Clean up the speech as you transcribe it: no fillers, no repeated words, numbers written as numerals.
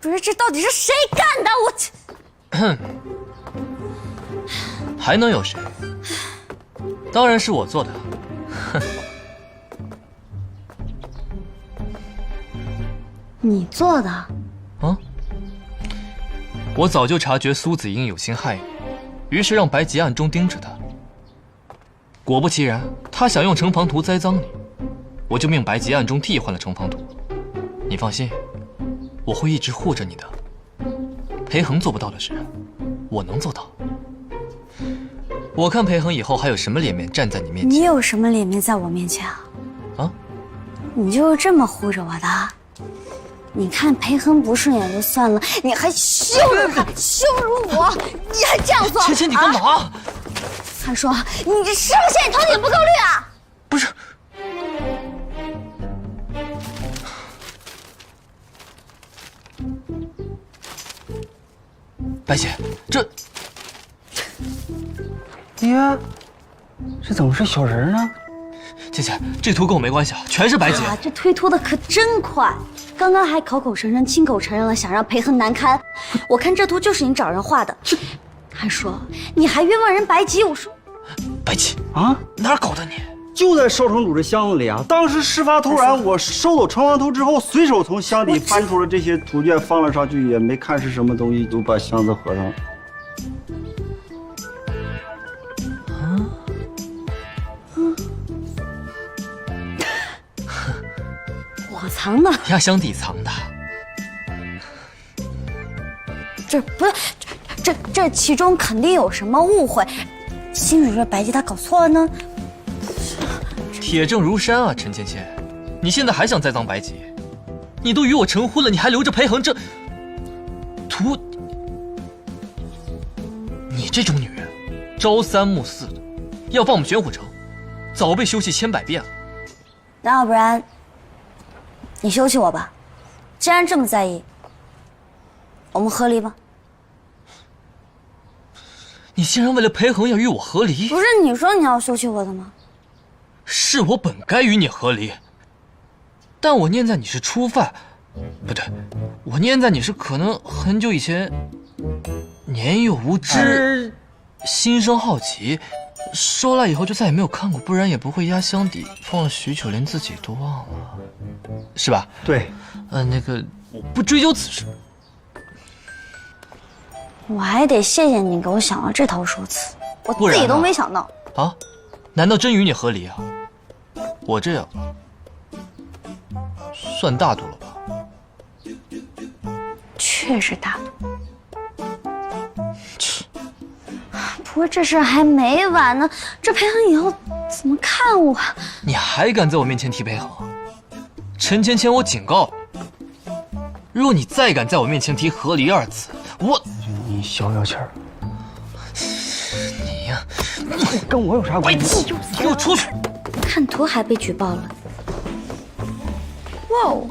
不是，这到底是谁干的？还能有谁？当然是我做的。哼，你做的？啊？我早就察觉苏子英有心害你，于是让白吉暗中盯着他。果不其然，他想用城隍图栽赃你，我就命白吉暗中替换了城隍图。你放心，我会一直护着你的。裴恒做不到的事，我能做到。我看裴恒以后还有什么脸面站在你面前？你有什么脸面在我面前啊？啊？你就是这么护着我的？你看裴恒不顺眼就算了，你还羞辱他，羞辱我，你还这样做？芊芊，你干嘛？啊？他说你是不是嫌你头顶不够绿啊？不是。白姐，这爹，这怎么是小人呢？芊芊，这图跟我没关系啊，全是白姐。这推脱的可真快，刚刚还口口声声亲口承认了想让裴恒难堪，我看这图就是你找人画的。还说你还冤枉人白吉，我说白吉啊，哪儿搞的你？就在烧成主这箱子里啊！当时事发突然，我收走城隍图之后，随手从箱底翻出了这些图卷，放了上去，也没看是什么东西，就把箱子合上了。我藏的，压箱底藏的。这不是这其中肯定有什么误会，兴许是白吉他搞错了呢。铁证如山啊，陈芊芊，你现在还想栽赃白吉？你都与我成婚了，你还留着裴恒这图？你这种女人，朝三暮四的，要放我们玄虎城，早被休弃千百遍了。那要不然，你休弃我吧，既然这么在意，我们和离吧。你竟然为了裴恒要与我和离？不是你说你要休弃我的吗？是我本该与你和离，但我念在你是初犯，不对，我念在你是可能很久以前年幼无知，心生好奇，收来以后就再也没有看过，不然也不会压箱底放了许久，连自己都忘了，是吧？对，那个我不追究此事。我还得谢谢你给我想了这套说辞，我自己都没想到啊！难道真与你和离啊？我这样算大度了吧？确实大度。不过这事还没完呢，这裴恒以后怎么看我？你还敢在我面前提裴恒？陈芊芊，我警告你，若你再敢在我面前提和离二字，我……你消消气儿。你呀，跟我有啥关系？给我出去！看图还被举报了。哇哦！